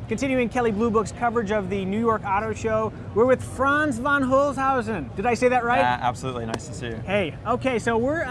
Continuing Kelley Blue Book's coverage of the New York Auto Show, we're with Franz von Holzhausen. Did I say that right? Absolutely, nice to see you. Hey, okay, so we're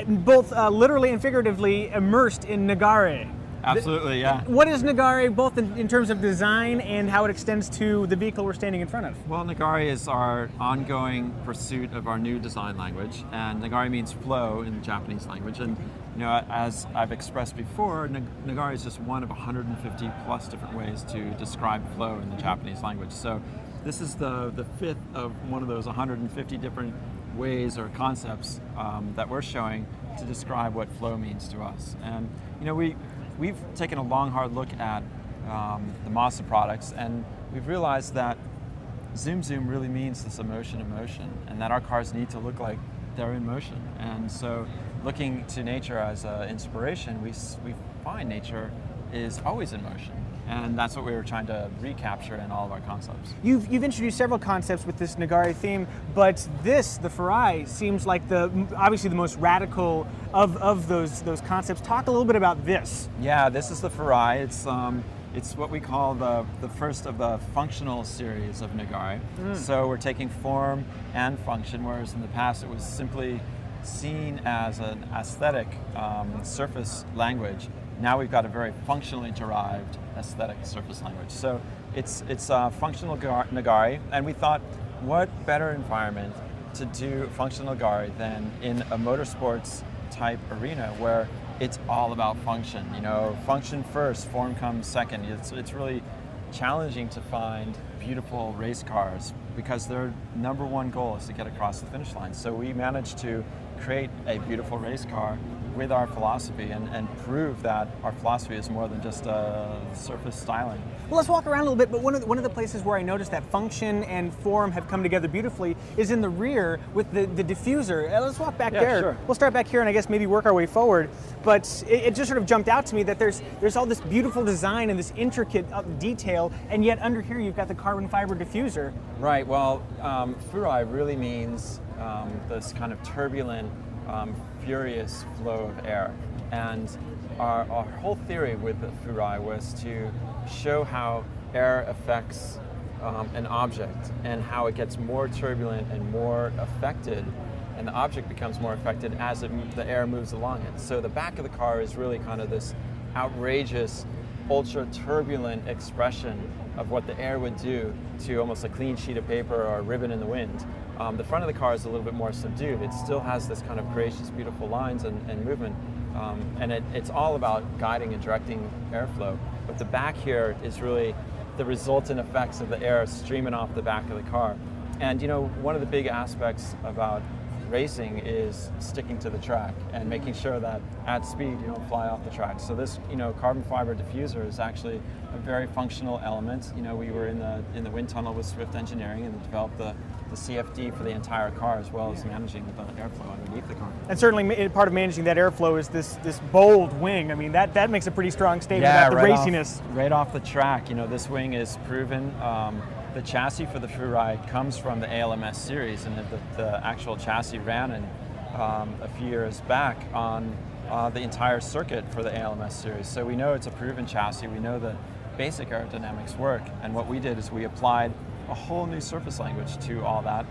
both literally and figuratively immersed in Nagare. Absolutely, yeah. What is Nagare, both in terms of design and how it extends to the vehicle we're standing in front of? Well, Nagare is our ongoing pursuit of our new design language, and Nagare means flow in the Japanese language. And you know, as I've expressed before, Nagare is just one of 150 plus different ways to describe flow in the Japanese language. So this is the fifth of one of those 150 different ways or concepts that we're showing to describe what flow means to us. And you know, we've taken a long, hard look at the Mazda products, and we've realized that zoom really means this emotion, and that our cars need to look like they're in motion. And so looking to nature as an inspiration, we find nature is always in motion. And that's what we were trying to recapture in all of our concepts. You've introduced several concepts with this Nagare theme, but this, the Furai, seems like obviously the most radical of those concepts. Talk a little bit about this. Yeah, this is the Furai. It's what we call the first of the functional series of Nagare. So we're taking form and function, whereas in the past it was simply seen as an aesthetic surface language. Now we've got a very functionally derived aesthetic surface language. So it's functional Nagare, and we thought, what better environment to do functional Nagare than in a motorsports type arena where it's all about function. You know, function first, form comes second. It's really challenging to find beautiful race cars because their number one goal is to get across the finish line. So we managed to create a beautiful race car with our philosophy and prove that our philosophy is more than just surface styling. Well, let's walk around a little bit, but one of the places where I noticed that function and form have come together beautifully is in the rear with the diffuser. Let's walk back there. Sure. We'll start back here and I guess maybe work our way forward. But it just sort of jumped out to me that there's all this beautiful design and this intricate detail, and yet under here you've got the carbon fiber diffuser. Right, well, Furai really means this kind of turbulent, furious flow of air. And our whole theory with the Furai was to show how air affects an object and how it gets more turbulent and more affected, and the object becomes more affected as the air moves along it. So the back of the car is really kind of this outrageous, ultra turbulent expression of what the air would do to almost a clean sheet of paper or a ribbon in the wind. The front of the car is a little bit more subdued. It still has this kind of gracious, beautiful lines and movement, and it's all about guiding and directing airflow. But the back here is really the resultant effects of the air streaming off the back of the car. And you know, one of the big aspects about racing is sticking to the track and making sure that at speed you don't fly off the track. So this, you know, carbon fiber diffuser is actually a very functional element. You know, we were in the wind tunnel with Swift Engineering and developed the CFD for the entire car, as well as managing the airflow underneath the car. And certainly part of managing that airflow is this bold wing. I mean, that makes a pretty strong statement about the raciness. Right off the track, you know, this wing is proven. The chassis for the Furai comes from the ALMS series, and the actual chassis ran in a few years back on the entire circuit for the ALMS series. So we know it's a proven chassis. We know the basic aerodynamics work, and what we did is we applied a whole new surface language to all that.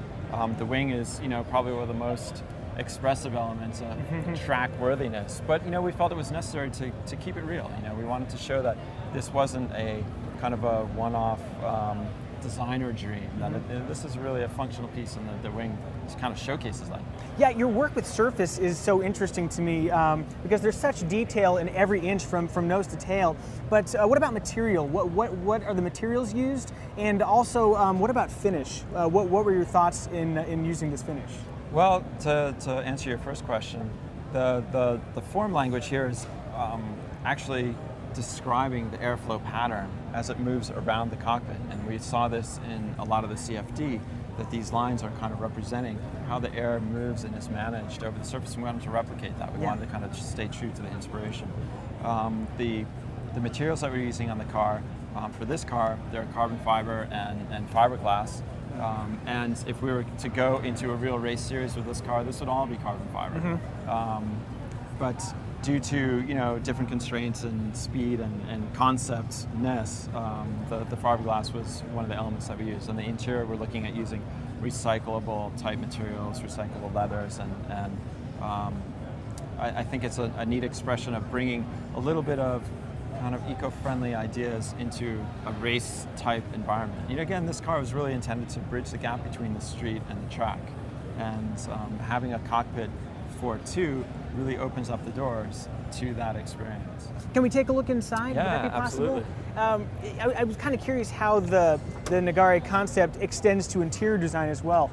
The wing is, you know, probably one of the most expressive elements of track worthiness, but you know, we felt it was necessary to keep it real. You know, we wanted to show that this wasn't a kind of a one-off designer dream, that this is really a functional piece, and the wing just kind of showcases that. Yeah, your work with surface is so interesting to me because there's such detail in every inch from nose to tail. But what about material? What are the materials used? And also, what about finish? What were your thoughts in using this finish? Well, to answer your first question, the form language here is actually describing the airflow pattern as it moves around the cockpit. And we saw this in a lot of the CFD, that these lines are kind of representing how the air moves and is managed over the surface, and we wanted to replicate that. We wanted to kind of just stay true to the inspiration. The materials that we're using on the car, for this car, they're carbon fiber and fiberglass. And if we were to go into a real race series with this car, this would all be carbon fiber. But due to different constraints and speed and conceptness, the fiberglass was one of the elements that we used. On the interior, we're looking at using recyclable type materials, recyclable leathers, and I think it's a neat expression of bringing a little bit of kind of eco-friendly ideas into a race type environment. Again, this car was really intended to bridge the gap between the street and the track, and having a cockpit for it too really opens up the doors to that experience. Can we take a look inside? Yeah, Would that be possible? absolutely. I was kind of curious how the Nagare concept extends to interior design as well.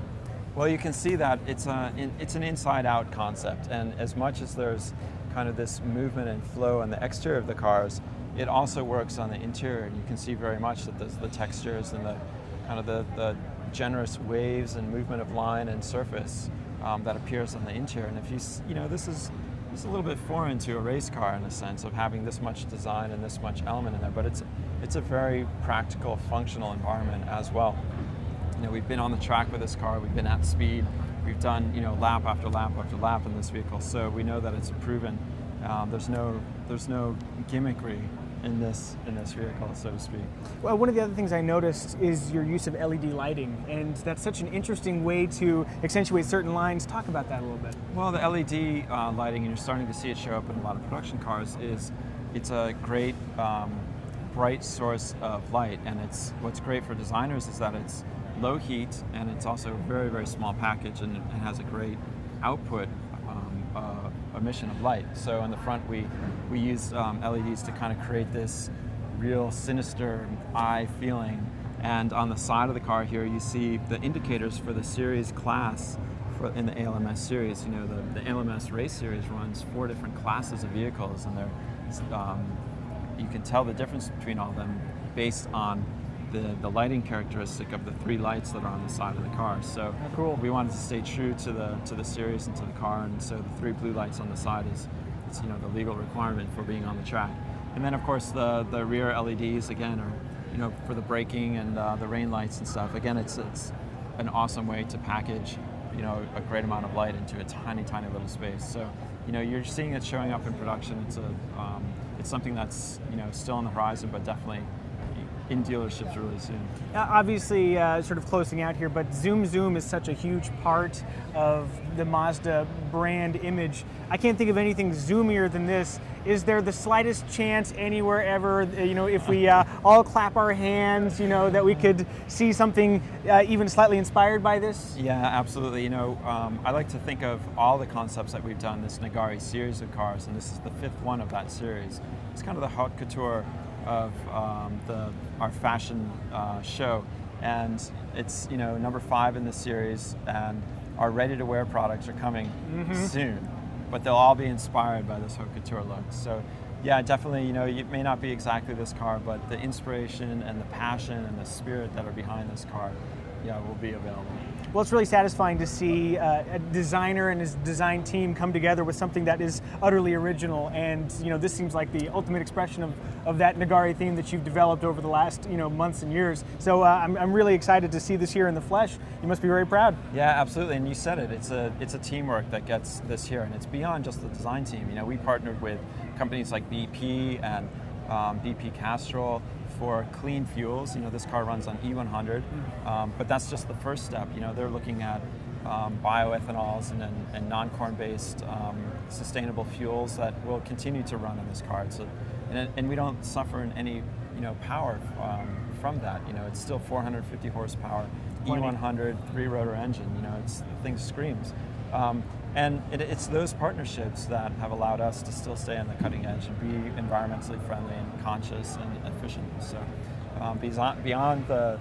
Well, you can see that it's an inside-out concept, and as much as there's kind of this movement and flow on the exterior of the cars, it also works on the interior, and you can see very much that there's the textures and the kind of the generous waves and movement of line and surface that appears on the interior. And if this is a little bit foreign to a race car in the sense of having this much design and this much element in there, but it's a very practical, functional environment as well. We've been on the track with this car, we've been at speed, we've done lap after lap after lap in this vehicle, so we know that it's proven. There's no gimmickry in this vehicle, so to speak. Well, one of the other things I noticed is your use of LED lighting, and that's such an interesting way to accentuate certain lines. Talk about that a little bit. Well, the LED lighting, and you're starting to see it show up in a lot of production cars, it's a great bright source of light, and what's great for designers is that it's low heat, and it's also a very, very small package, and it has a great output emission of light. So in the front, we use LEDs to kind of create this real sinister eye feeling. And on the side of the car here, you see the indicators for the series class in the ALMS series. The ALMS race series runs 4 different classes of vehicles, and you can tell the difference between all of them based on the lighting characteristic of the 3 lights that are on the side of the car. So cool. We wanted to stay true to the series and to the car, and so the 3 blue lights on the side is the legal requirement for being on the track. And then of course the rear LEDs again are for the braking and the rain lights and stuff. Again, it's an awesome way to package a great amount of light into a tiny little space. So you're seeing it showing up in production. It's something that's still on the horizon, but definitely in dealerships really soon. Obviously, sort of closing out here, but Zoom Zoom is such a huge part of the Mazda brand image. I can't think of anything zoomier than this. Is there the slightest chance anywhere ever, if we all clap our hands, that we could see something even slightly inspired by this? Yeah, absolutely. I like to think of all the concepts that we've done, this Nagare series of cars, and this is the 5th one of that series. It's kind of the haute couture of our fashion show, and it's number 5 in the series, and our ready-to-wear products are coming soon, but they'll all be inspired by this haute couture look. So yeah, definitely, it may not be exactly this car, but the inspiration and the passion and the spirit that are behind this car, will be available. Well, it's really satisfying to see a designer and his design team come together with something that is utterly original, and this seems like the ultimate expression of that Nagare theme that you've developed over the last months and years. So I'm really excited to see this here in the flesh. You must be very proud. Yeah, absolutely, and you said it. It's a teamwork that gets this here, and it's beyond just the design team. We partnered with companies like BP and BP Castrol for clean fuels. This car runs on E100, but that's just the first step. They're looking at bioethanols and non-corn based sustainable fuels that will continue to run on this car. And we don't suffer in any power from that. It's still 450 horsepower, E100 3-rotor engine. The thing screams. And it's those partnerships that have allowed us to still stay on the cutting edge and be environmentally friendly and conscious and efficient. So beyond the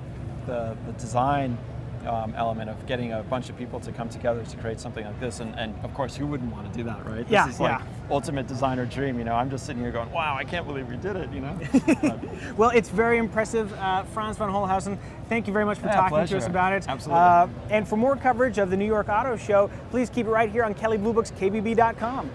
design element of getting a bunch of people to come together to create something like this, and of course, who wouldn't want to do that, right? Yeah, this is like ultimate designer dream. I'm just sitting here going, wow, I can't believe we did it. Well, it's very impressive. Franz von Holzhausen, thank you very much for talking pleasure. to us about it. Absolutely. And for more coverage of the New York Auto Show, please keep it right here on Kelley Blue Book's KBB.com.